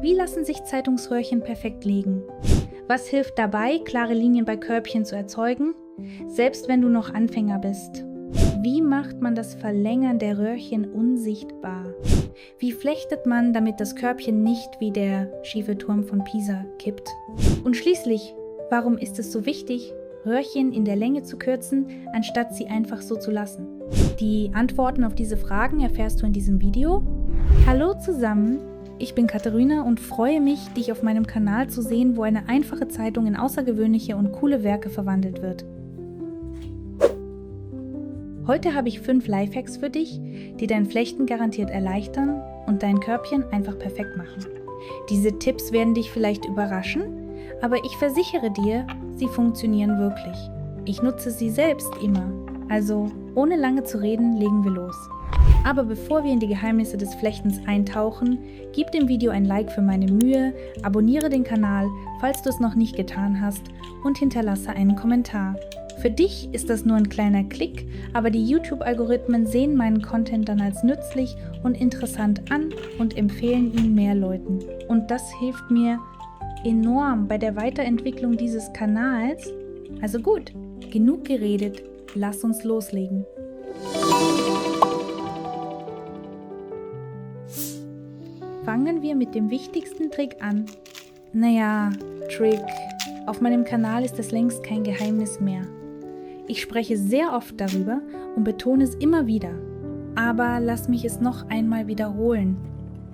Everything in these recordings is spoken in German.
Wie lassen sich Zeitungsröhrchen perfekt legen? Was hilft dabei, klare Linien bei Körbchen zu erzeugen, selbst wenn du noch Anfänger bist? Wie macht man das Verlängern der Röhrchen unsichtbar? Wie flechtet man, damit das Körbchen nicht wie der schiefe Turm von Pisa kippt? Und schließlich, warum ist es so wichtig, Röhrchen in der Länge zu kürzen, anstatt sie einfach so zu lassen? Die Antworten auf diese Fragen erfährst du in diesem Video. Hallo zusammen, ich bin Katharina und freue mich, dich auf meinem Kanal zu sehen, wo eine einfache Zeitung in außergewöhnliche und coole Werke verwandelt wird. Heute habe ich 5 Lifehacks für dich, die dein Flechten garantiert erleichtern und dein Körbchen einfach perfekt machen. Diese Tipps werden dich vielleicht überraschen, aber ich versichere dir, sie funktionieren wirklich. Ich nutze sie selbst immer, also ohne lange zu reden, legen wir los. Aber bevor wir in die Geheimnisse des Flechtens eintauchen, gib dem Video ein Like für meine Mühe, abonniere den Kanal, falls du es noch nicht getan hast, und hinterlasse einen Kommentar. Für dich ist das nur ein kleiner Klick, aber die YouTube-Algorithmen sehen meinen Content dann als nützlich und interessant an und empfehlen ihn mehr Leuten. Und das hilft mir enorm bei der Weiterentwicklung dieses Kanals. Also gut, genug geredet, lass uns loslegen. Fangen wir mit dem wichtigsten Trick an. Naja, Trick. Auf meinem Kanal ist es längst kein Geheimnis mehr. Ich spreche sehr oft darüber und betone es immer wieder. Aber lass mich es noch einmal wiederholen.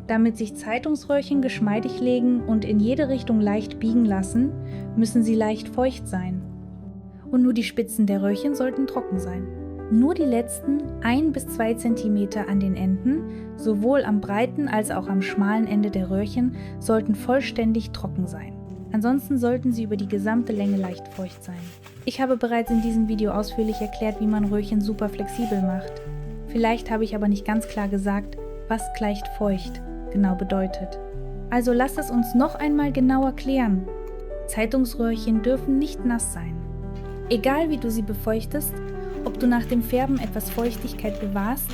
Damit sich Zeitungsröhrchen geschmeidig legen und in jede Richtung leicht biegen lassen, müssen sie leicht feucht sein. Und nur die Spitzen der Röhrchen sollten trocken sein. Nur die letzten 1 bis 2 cm an den Enden, sowohl am breiten als auch am schmalen Ende der Röhrchen, sollten vollständig trocken sein. Ansonsten sollten sie über die gesamte Länge leicht feucht sein. Ich habe bereits in diesem Video ausführlich erklärt, wie man Röhrchen super flexibel macht. Vielleicht habe ich aber nicht ganz klar gesagt, was leicht feucht genau bedeutet. Also lass es uns noch einmal genauer klären. Zeitungsröhrchen dürfen nicht nass sein. Egal wie du sie befeuchtest, ob du nach dem Färben etwas Feuchtigkeit bewahrst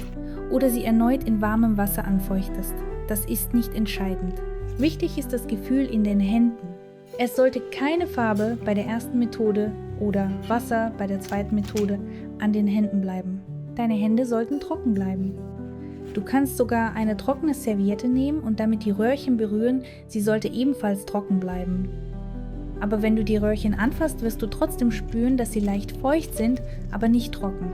oder sie erneut in warmem Wasser anfeuchtest, das ist nicht entscheidend. Wichtig ist das Gefühl in den Händen. Es sollte keine Farbe bei der ersten Methode oder Wasser bei der zweiten Methode an den Händen bleiben. Deine Hände sollten trocken bleiben. Du kannst sogar eine trockene Serviette nehmen und damit die Röhrchen berühren, sie sollte ebenfalls trocken bleiben. Aber wenn du die Röhrchen anfasst, wirst du trotzdem spüren, dass sie leicht feucht sind, aber nicht trocken.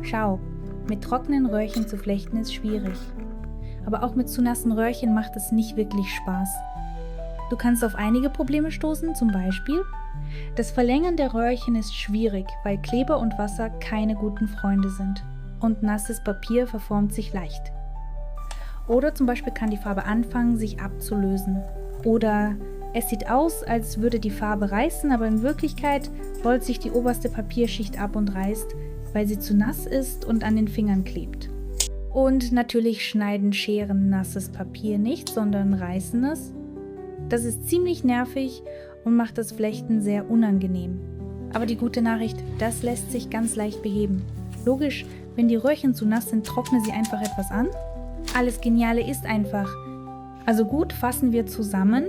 Schau, mit trockenen Röhrchen zu flechten ist schwierig. Aber auch mit zu nassen Röhrchen macht es nicht wirklich Spaß. Du kannst auf einige Probleme stoßen, zum Beispiel: Das Verlängern der Röhrchen ist schwierig, weil Kleber und Wasser keine guten Freunde sind. Und nasses Papier verformt sich leicht. Oder zum Beispiel kann die Farbe anfangen, sich abzulösen. Oder es sieht aus, als würde die Farbe reißen, aber in Wirklichkeit rollt sich die oberste Papierschicht ab und reißt, weil sie zu nass ist und an den Fingern klebt. Und natürlich schneiden Scheren nasses Papier nicht, sondern reißen es. Das ist ziemlich nervig und macht das Flechten sehr unangenehm. Aber die gute Nachricht, das lässt sich ganz leicht beheben. Logisch, wenn die Röhrchen zu nass sind, trockne sie einfach etwas an. Alles Geniale ist einfach. Also gut, fassen wir zusammen.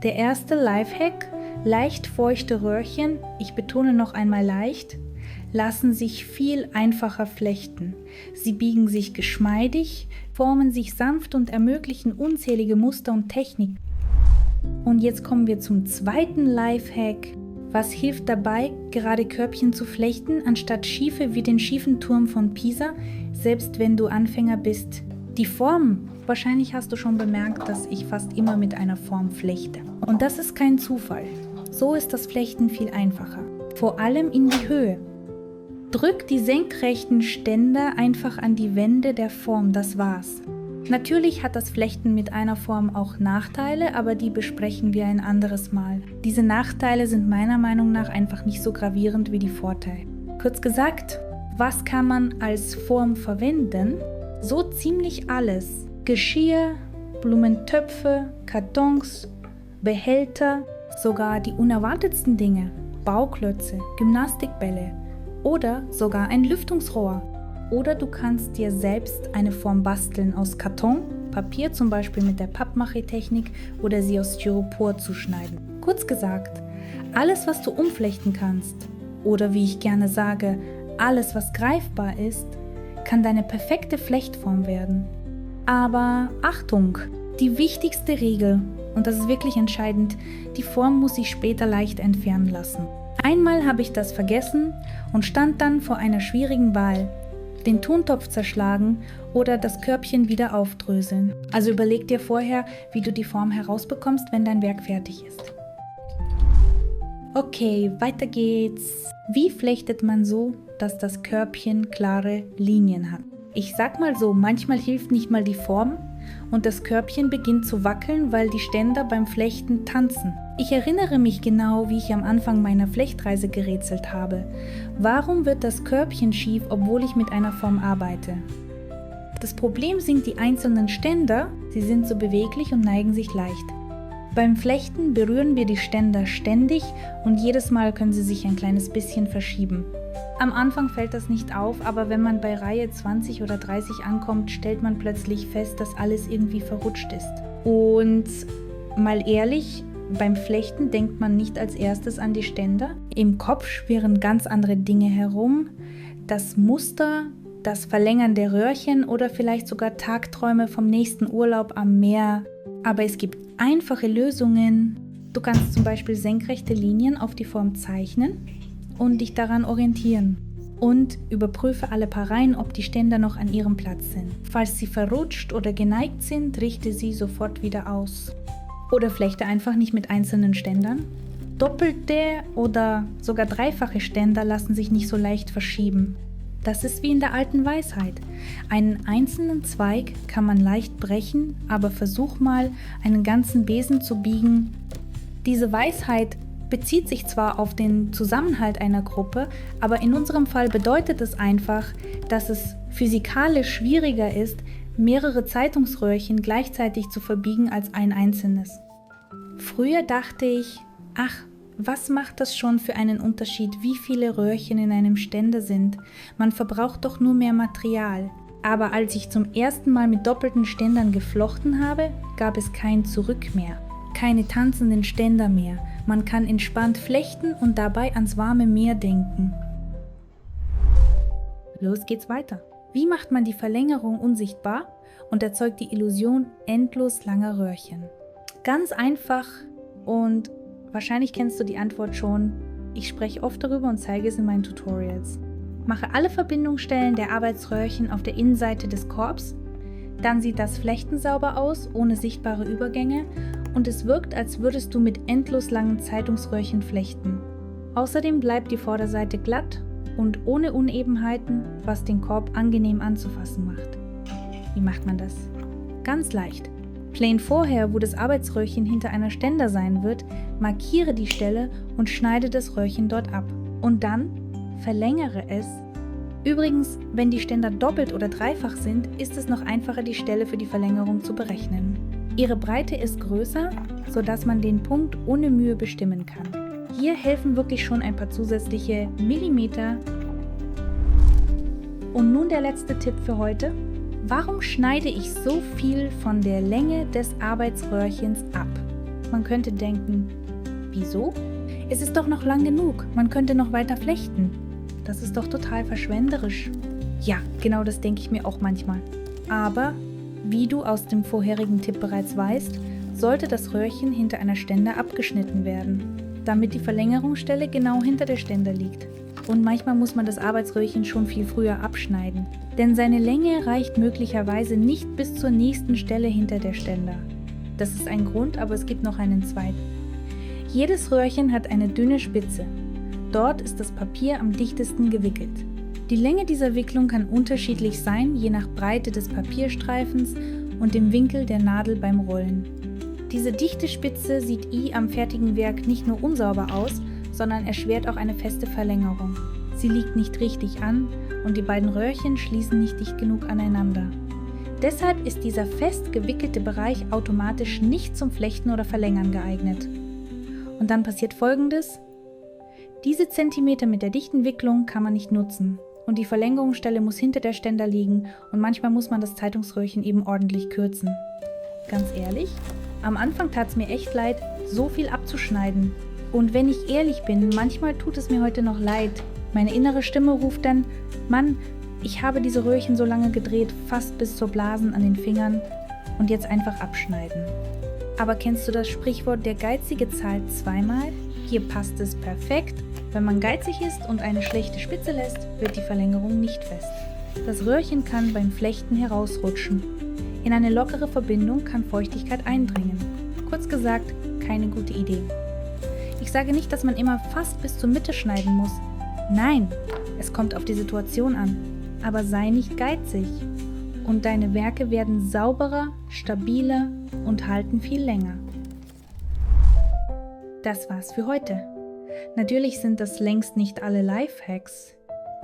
Der erste Lifehack: leicht feuchte Röhrchen, ich betone noch einmal leicht, lassen sich viel einfacher flechten. Sie biegen sich geschmeidig, formen sich sanft und ermöglichen unzählige Muster und Techniken. Und jetzt kommen wir zum zweiten Lifehack. Was hilft dabei, gerade Körbchen zu flechten, anstatt schiefe wie den schiefen Turm von Pisa, selbst wenn du Anfänger bist? Die Form. Wahrscheinlich hast du schon bemerkt, dass ich fast immer mit einer Form flechte. Und das ist kein Zufall. So ist das Flechten viel einfacher. Vor allem in die Höhe. Drück die senkrechten Ständer einfach an die Wände der Form, das war's. Natürlich hat das Flechten mit einer Form auch Nachteile, aber die besprechen wir ein anderes Mal. Diese Nachteile sind meiner Meinung nach einfach nicht so gravierend wie die Vorteile. Kurz gesagt, was kann man als Form verwenden? So ziemlich alles. Geschirr, Blumentöpfe, Kartons, Behälter, sogar die unerwartetsten Dinge, Bauklötze, Gymnastikbälle oder sogar ein Lüftungsrohr. Oder du kannst dir selbst eine Form basteln aus Karton, Papier zum Beispiel mit der Pappmaché-Technik oder sie aus Styropor zu schneiden. Kurz gesagt, alles, was du umflechten kannst, oder wie ich gerne sage, alles, was greifbar ist, kann deine perfekte Flechtform werden. Aber Achtung, die wichtigste Regel, und das ist wirklich entscheidend, die Form muss sich später leicht entfernen lassen. Einmal habe ich das vergessen und stand dann vor einer schwierigen Wahl. Den Tontopf zerschlagen oder das Körbchen wieder aufdröseln. Also überleg dir vorher, wie du die Form herausbekommst, wenn dein Werk fertig ist. Okay, weiter geht's. Wie flechtet man so, dass das Körbchen klare Linien hat? Ich sag mal so, manchmal hilft nicht mal die Form und das Körbchen beginnt zu wackeln, weil die Ständer beim Flechten tanzen. Ich erinnere mich genau, wie ich am Anfang meiner Flechtreise gerätselt habe. Warum wird das Körbchen schief, obwohl ich mit einer Form arbeite? Das Problem sind die einzelnen Ständer, sie sind so beweglich und neigen sich leicht. Beim Flechten berühren wir die Ständer ständig und jedes Mal können sie sich ein kleines bisschen verschieben. Am Anfang fällt das nicht auf, aber wenn man bei Reihe 20 oder 30 ankommt, stellt man plötzlich fest, dass alles irgendwie verrutscht ist. Und mal ehrlich, beim Flechten denkt man nicht als erstes an die Ständer. Im Kopf schwirren ganz andere Dinge herum. Das Muster, das Verlängern der Röhrchen oder vielleicht sogar Tagträume vom nächsten Urlaub am Meer. Aber es gibt einfache Lösungen. Du kannst zum Beispiel senkrechte Linien auf die Form zeichnen und dich daran orientieren. Und überprüfe alle paar Reihen, ob die Ständer noch an ihrem Platz sind. Falls sie verrutscht oder geneigt sind, richte sie sofort wieder aus. Oder flechte einfach nicht mit einzelnen Ständern. Doppelte oder sogar dreifache Ständer lassen sich nicht so leicht verschieben. Das ist wie in der alten Weisheit. Einen einzelnen Zweig kann man leicht brechen, aber versuch mal, einen ganzen Besen zu biegen. Diese Weisheit bezieht sich zwar auf den Zusammenhalt einer Gruppe, aber in unserem Fall bedeutet es einfach, dass es physikalisch schwieriger ist, mehrere Zeitungsröhrchen gleichzeitig zu verbiegen als ein einzelnes. Früher dachte ich, ach, was macht das schon für einen Unterschied, wie viele Röhrchen in einem Ständer sind? Man verbraucht doch nur mehr Material. Aber als ich zum ersten Mal mit doppelten Ständern geflochten habe, gab es kein Zurück mehr. Keine tanzenden Ständer mehr. Man kann entspannt flechten und dabei ans warme Meer denken. Los geht's weiter. Wie macht man die Verlängerung unsichtbar und erzeugt die Illusion endlos langer Röhrchen? Ganz einfach und wahrscheinlich kennst du die Antwort schon. Ich spreche oft darüber und zeige es in meinen Tutorials. Mache alle Verbindungsstellen der Arbeitsröhrchen auf der Innenseite des Korbs. Dann sieht das Flechten sauber aus, ohne sichtbare Übergänge und es wirkt, als würdest du mit endlos langen Zeitungsröhrchen flechten. Außerdem bleibt die Vorderseite glatt und ohne Unebenheiten, was den Korb angenehm anzufassen macht. Wie macht man das? Ganz leicht. Plane vorher, wo das Arbeitsröhrchen hinter einer Ständer sein wird, markiere die Stelle und schneide das Röhrchen dort ab. Und dann verlängere es. Übrigens, wenn die Ständer doppelt oder dreifach sind, ist es noch einfacher, die Stelle für die Verlängerung zu berechnen. Ihre Breite ist größer, sodass man den Punkt ohne Mühe bestimmen kann. Hier helfen wirklich schon ein paar zusätzliche Millimeter. Und nun der letzte Tipp für heute. Warum schneide ich so viel von der Länge des Arbeitsröhrchens ab? Man könnte denken, wieso? Es ist doch noch lang genug, man könnte noch weiter flechten. Das ist doch total verschwenderisch. Ja, genau das denke ich mir auch manchmal. Aber, wie du aus dem vorherigen Tipp bereits weißt, sollte das Röhrchen hinter einer Ständer abgeschnitten werden, damit die Verlängerungsstelle genau hinter der Ständer liegt. Und manchmal muss man das Arbeitsröhrchen schon viel früher abschneiden, denn seine Länge reicht möglicherweise nicht bis zur nächsten Stelle hinter der Ständer. Das ist ein Grund, aber es gibt noch einen zweiten. Jedes Röhrchen hat eine dünne Spitze. Dort ist das Papier am dichtesten gewickelt. Die Länge dieser Wicklung kann unterschiedlich sein, je nach Breite des Papierstreifens und dem Winkel der Nadel beim Rollen. Diese dichte Spitze sieht am fertigen Werk nicht nur unsauber aus, sondern erschwert auch eine feste Verlängerung. Sie liegt nicht richtig an und die beiden Röhrchen schließen nicht dicht genug aneinander. Deshalb ist dieser fest gewickelte Bereich automatisch nicht zum Flechten oder Verlängern geeignet. Und dann passiert Folgendes. Diese Zentimeter mit der dichten Wicklung kann man nicht nutzen. und die Verlängerungsstelle muss hinter der Ständer liegen und manchmal muss man das Zeitungsröhrchen eben ordentlich kürzen. Ganz ehrlich, am Anfang tat es mir echt leid, so viel abzuschneiden. Und wenn ich ehrlich bin, manchmal tut es mir heute noch leid. Meine innere Stimme ruft dann, Mann, ich habe diese Röhrchen so lange gedreht, fast bis zur Blasen an den Fingern und jetzt einfach abschneiden. Aber kennst du das Sprichwort, der Geizige zahlt zweimal? Hier passt es perfekt. Wenn man geizig ist und eine schlechte Spitze lässt, wird die Verlängerung nicht fest. Das Röhrchen kann beim Flechten herausrutschen. In eine lockere Verbindung kann Feuchtigkeit eindringen. Kurz gesagt, keine gute Idee. Ich sage nicht, dass man immer fast bis zur Mitte schneiden muss. Nein, es kommt auf die Situation an. Aber sei nicht geizig. Und deine Werke werden sauberer, stabiler und halten viel länger. Das war's für heute. Natürlich sind das längst nicht alle Lifehacks.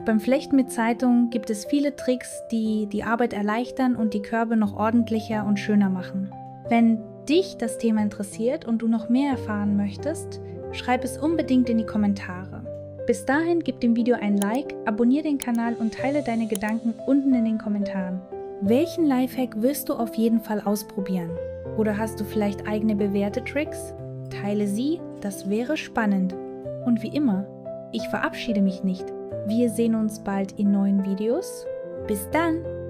Beim Flechten mit Zeitung gibt es viele Tricks, die die Arbeit erleichtern und die Körbe noch ordentlicher und schöner machen. Wenn dich das Thema interessiert und du noch mehr erfahren möchtest, schreib es unbedingt in die Kommentare. Bis dahin gib dem Video ein Like, abonniere den Kanal und teile deine Gedanken unten in den Kommentaren. Welchen Lifehack wirst du auf jeden Fall ausprobieren? Oder hast du vielleicht eigene bewährte Tricks? Teile sie, das wäre spannend. Und wie immer, ich verabschiede mich nicht. Wir sehen uns bald in neuen Videos. Bis dann!